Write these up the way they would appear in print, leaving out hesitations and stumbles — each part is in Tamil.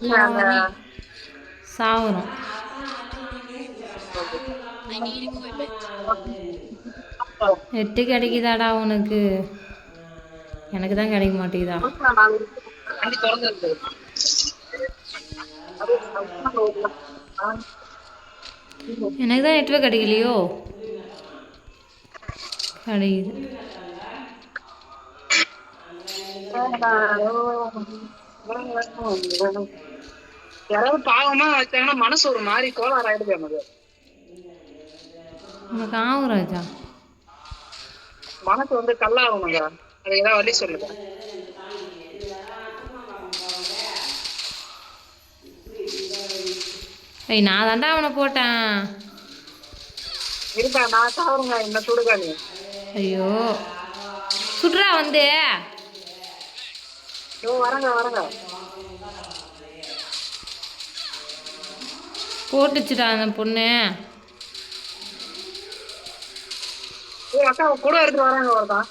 அந்த பாவி சாவுறோம். எட்டு கிடைக்குதாடா உனக்கு? எனக்கு தான் கிடைக்க மாட்டேங்குதா? வண்டி திறந்து எனக்கு தான் நெட்வே கிடைக்கலையோ? கிடைக்குது. யாராவது பாவமா வச்சாங்கன்னா மனசு ஒரு மாதிரி கோளாறு ஆயிடுது எனக்கு. உனக்கு ஆகும் ராஜா. மனசு வந்து கல்லாகுங்க. அது ஏதாவது வழி சொல்லுங்க. ஏய், நான் தாண்டா அவனை போட்டேன். இருக்கா நான் சாவுங்க என்ன சுடுகா நீ. ஐயோ, சுட்றா வந்து. வரங்க வரங்க. போட்டுச்சுடா அந்த பொண்ணு. அக்கா கூட எடுத்துட்டு வராங்க ஒருத்தான்.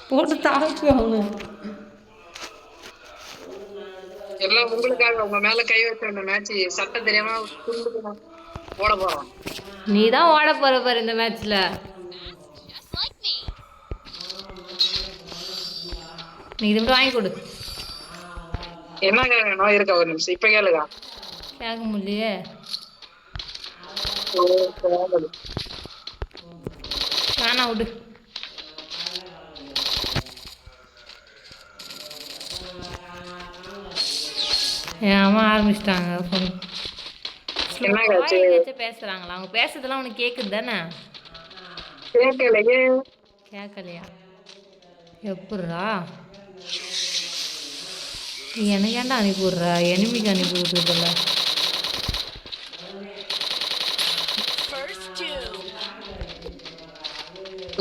போட்டு தாக்கு அவனு. எல்லாம் உங்களுக்காக உங்க மேல கை வச்ச இந்த மேட்ச் சட்டம் தெரியாம ஓட போறோம். நீ தான் ஓட போற பாரு இந்த மேட்ச்ல. நீ இது மட்டும் வாங்கி கொடு. என்னங்க நோய் இருக்கா? ஒரு நிமிஷம் இப்ப கேளுங்க. கேட்க முடியலையே. வேணா விடு. ஏமா ஆரம்பிச்சிட்டாங்க. பேசுறாங்களா? அவங்க பேசுறதெல்லாம் உனக்கு கேக்குது தானே? கேட்கலையே. கேட்கலையா? எப்பட்றா? எனக்கு ஏன்டா அனுப்பி விட்ற? எனிமிக்கு அனுப்பி விட்றதில்ல.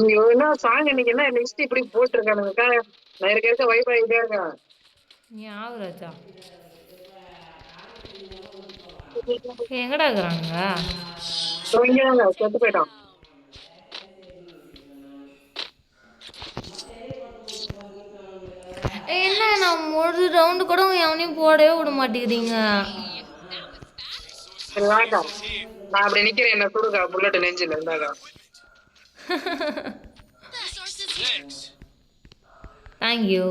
நீங்க என்ன சாங் இன்னைக்கு என்ன லிஸ்ட் இப்படி போட்டிருக்கானுங்கக்கா? நான் இருக்க வைப் ஆகிட்டே இருக்கேன். நீ ஆவு ராஜா. எங்கடா இருக்கிறானுங்க? இங்கதாங்க செத்து போயிட்டான். என்ன நான் ஒரு ரவுண்டு கூட எவனையும் போடவே விட மாட்டேங்கிறீங்க. நான் அப்படி நிக்கிறேன். என்ன சுடுக்கா புல்லட் நெஞ்சில இருந்தாக்கா. தேங்க்யூ.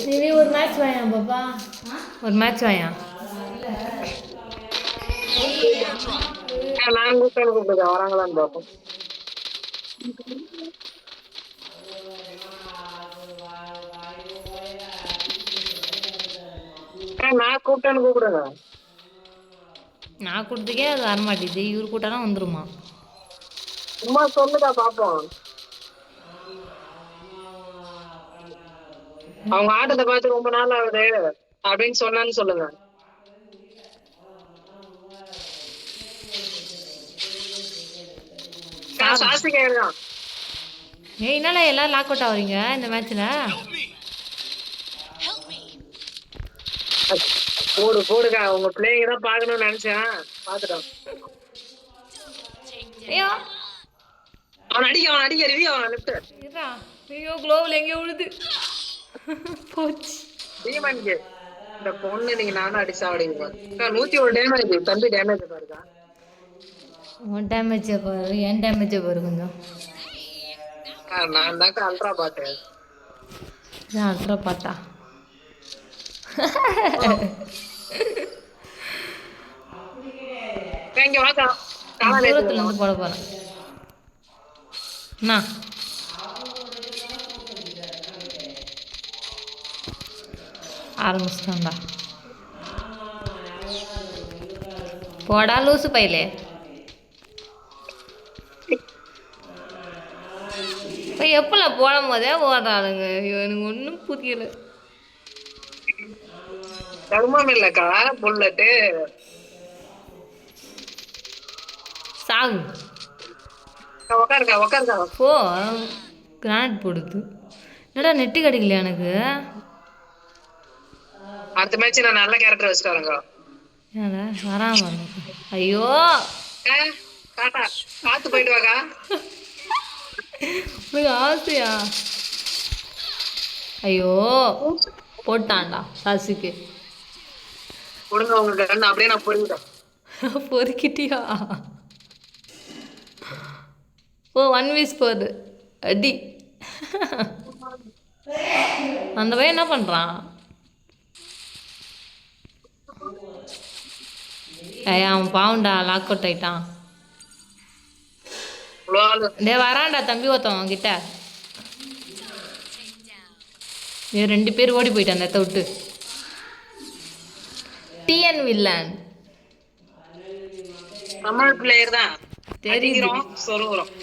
சரி, ஒரு மேட்ச் வாயா பாப்பா. ஒரு மேட்ச் வாயா. நான் கூப்பிட்டு வராங்களான்னு பார்ப்போம். நான் கூப்பிட்டேன்னு கூப்பிடுங்க. நான் கொடுத்துக்கே அது வரமாட்டேது. இவர் கூட்டாலாம் வந்துருமா? சும்மா சொல்லுதா பாப்போம். அவங்க ஆட்டத்தை பார்த்து ரொம்ப நாள் ஆகுது அப்படின்னு சொன்னான்னு சொல்லுங்க. ஏய், என்னால எல்லாரும் லாக் அவுட் ஆகுறீங்க இந்த மேட்ச்ல? போடுக்கா உங்க பிள்ளைங்க தான் பாக்கணும்னு நினைச்சேன். பாத்துட்டோம். ஐயோ, அவன் அடிக்க ரிவி அவன் லெஃப்ட். ஐயோ, குளோவல் எங்கேயோ விழுது. போச்சு. டீமன்க்கு இந்த பொண்ணு நீங்க நானும் அடிச்சா அப்படிங்க. 101 டேமேஜ். தம்பி டேமேஜ் பாருக்கா. உன் டேமேஜ் பாரு, என் டேமேஜ் பாரு கொஞ்சம். நான் தாக்கா அல்ட்ரா பாட்டேன். அல்ட்ரா பாட்டா? இங்க வாக்கா. தூரத்துல இருந்து போட போறேன். என்ன ஆரம்பிச்சிட்டோம்டா. போடா லூசு பையலே. எப்பெல்லாம் போடும் போதே ஓடுறாளுங்க. எனக்கு ஒன்றும் புரியல. தர்மம் இல்லக்கா புல்லட்டு. சாகு. உக்காருக்கா. போ, கிரானைட் போடுது. என்னடா நெட்டு கிடைக்கலையா எனக்கு? அடுத்த மேட்ச் நான் நல்ல கேரக்டர் வச்சுட்டு வரேங்க. ஏன்டா வராம ஐயோ டாட்டா பார்த்து போயிட்டு வாக்கா. உனக்கு ஆசையா? ஐயோ போட்டான்டா சசிக்கு. கொடுங்க உங்க கண்ணு அப்படியே நான் பொறிக்கிட்டேன். பொறுக்கிட்டியா? ஓ 1v4 அடி. அந்த பையன் என்ன பண்ணுறான்? அவன் பாவண்டா லாக் அவுட் ஆயிட்டான். டே வரான்டா தம்பி ஒருத்தன் அவன்கிட்ட. 2 பேர் ஓடி போயிட்டான் அந்த இடத்த விட்டு. டிஎன் வில்லன் தமிழ் பிளேயர் தான் தெரியும். சொருகுறோம்.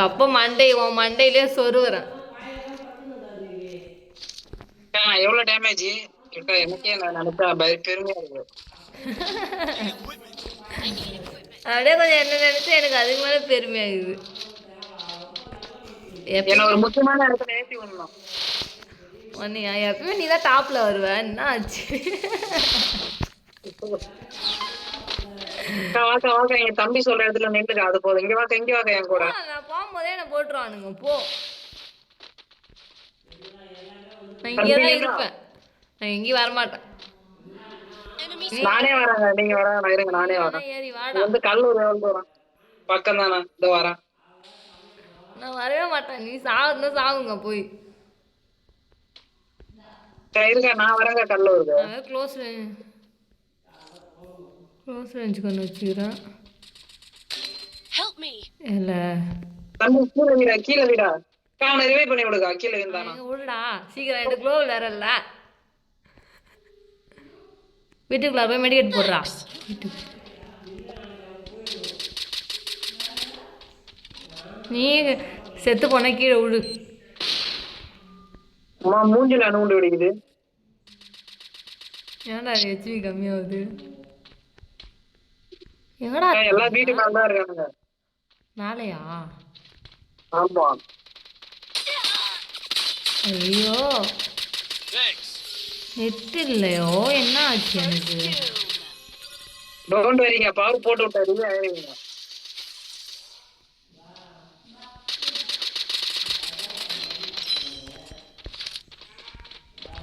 அப்போ உன் மண்டையிலே சொருகிறேன். எவ்வளவு டேமேஜ் எனக்கே நான் நினைச்சா பெருமையா இருக்கு. அப்படியே கொஞ்சம் என்ன நினைச்சு எனக்கு அதுக்கு மேல பெருமையாகுது. என்ன ஒரு முக்கியமான இடத்துல ஏற்றி விடணும். ஒன்னியா எப்பவுமே நீ தான் டாப்ல வருவ. என்ன ஆச்சு? வாக்கா வாக்கா என் தம்பி சொல்ற இடத்துல நின்றுக்கா. அது போதும். இங்க வாக்கா என் கூட. நான் போகும்போதே என்ன போட்டுருவானுங்க. போ, நான் இங்கே தான் இருப்பேன். நான் எங்கேயும் வரமாட்டேன். நானே வரேங்க. நீங்க வர இருங்க. நானே வரேன். ஏறி வாடா. வந்து கல்லூர் எவ்வளவு தூரம்? பக்கம் தானே. இந்த வரேன். நான் வரவே மாட்டேன். நீ சாவுன்னா சாவுங்க போய். இருக்க நான் வரேங்க கல்லூருக்கு. க்ளோஸ் ரேஞ்சுக்கு ஒன்று வச்சுக்கிறேன். இல்ல தம்பி கீழே விடா. அவனை ரிவைவ் பண்ணி விடுக்கா. கீழே இருந்தானா விடுடா சீக்கிரம். எனக்கு க்ளோ வேற இல்ல. வீட்டுக்குள்ள போய் மெடிக்கெட் போடுறா. நீ செத்து போன கீழே விடு. மூஞ்சில அணுகுண்டு வெடிக்குது. ஏன்டா ஹெச்பி கம்மியாகுது? எங்கடா எல்லா வீட்டு மேல தான் இருக்கானுங்க. மேலையா? ஆமா. ஐயோ நெட் இல்லையோ. என்ன ஆச்சு எனக்கு? டோன்ட் வரிங்க. பவர் போட்டு விட்டாரு.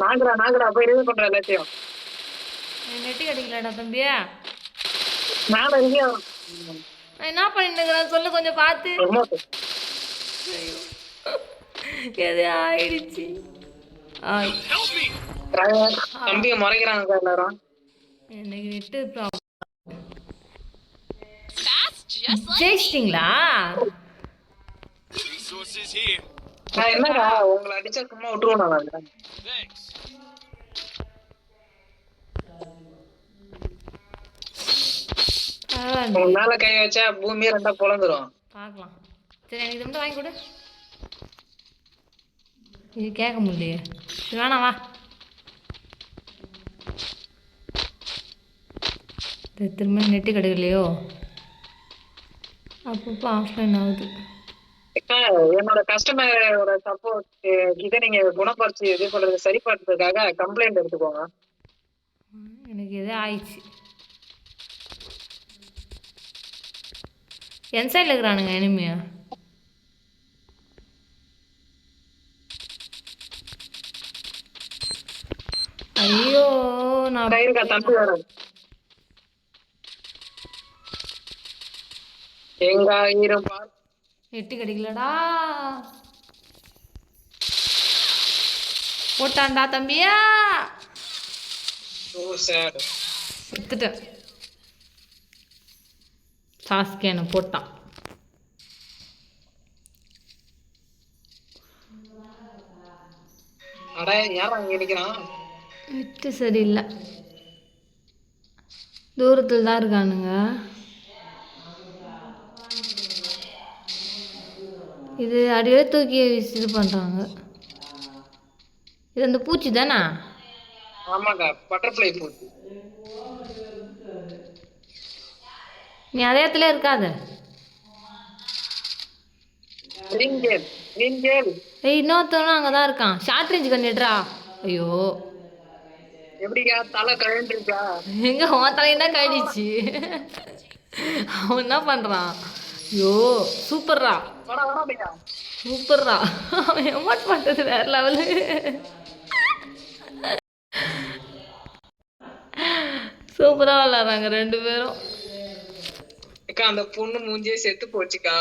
நாங்கடா போய் ரிவைவ் பண்ற எல்லாத்தையும். நெட்டு கிடைக்கலடா தம்பியா. நான் என்ன பண்ணிட்டு இருக்கிறேன் சொல்லு கொஞ்சம் பார்த்து. எது ஆயிடுச்சு? தம்பிய முறைக்கிறாங்க எல்லாரும். எனக்கு நெட்டு ப்ராப்ளம். ஜெயிச்சிட்டிங்களா? என்னடா உங்களை அடிச்சா சும்மா விட்டுருவோம். நான் மேல கை வச்சா பூமியே 2 பொழந்துரும். பார்க்கலாம். சரி எனக்கு இது மட்டும் வாங்கி கொடு. இது கேட்க முடியலையே. சரி வேணாம் வா. திரும்ப நெட்டு கிடைக்கலையோ. அப்பப்போ ஆஃப்லைன் ஆகுது. என்னோட கஸ்டமரோட சப்போர்ட் இதை நீங்க குணப்படுத்தி இது பண்றது சரி பண்றதுக்காக கம்ப்ளைண்ட் எடுத்துக்கோங்க. எனக்கு எதே ஆயிடுச்சு. என் சைடில் இருக்கிறானுங்க எனிமியா. ஐயோ நான் இருக்கா தம்பி வர எங்க ஆயிரம் நெட்டு கிடைக்கலடா. போட்டான்டா தம்பியா. செத்துட்டேன். சாஸ்கேன போட்டான். அட யாரா அங்க நிக்கிறான்? நெட்டு சரியில்லை. தூரத்தில் தான் இருக்கானுங்க. இது அடியே தூக்கி இது பண்ணுறாங்க. இது அந்த பூச்சி தானே? ஆமாக்கா பட்டர்ஃப்ளை பூச்சி. நீ அதே இடத்துல இருக்காத. ஏய் இன்னொருத்தவனும் அங்கே தான் இருக்கான். ஷார்ட் ரேஞ்ச் கண்ணிடுறா. ஐயோ எப்படிக்கா தலை கழண்டுருக்கா? எங்க உன் தலையும் தான் கழிச்சு. அவன் என்ன பண்றான்? ஐயோ சூப்பர்ரா வாடா வாடா பையா. சூப்பர்ரா. அவன் எமோட் பண்றது வேற லெவலு. சூப்பரா விளாட்றாங்க ரெண்டு பேரும். அக்கா அந்த பொண்ணு மூஞ்சியே செத்து போச்சுக்கா.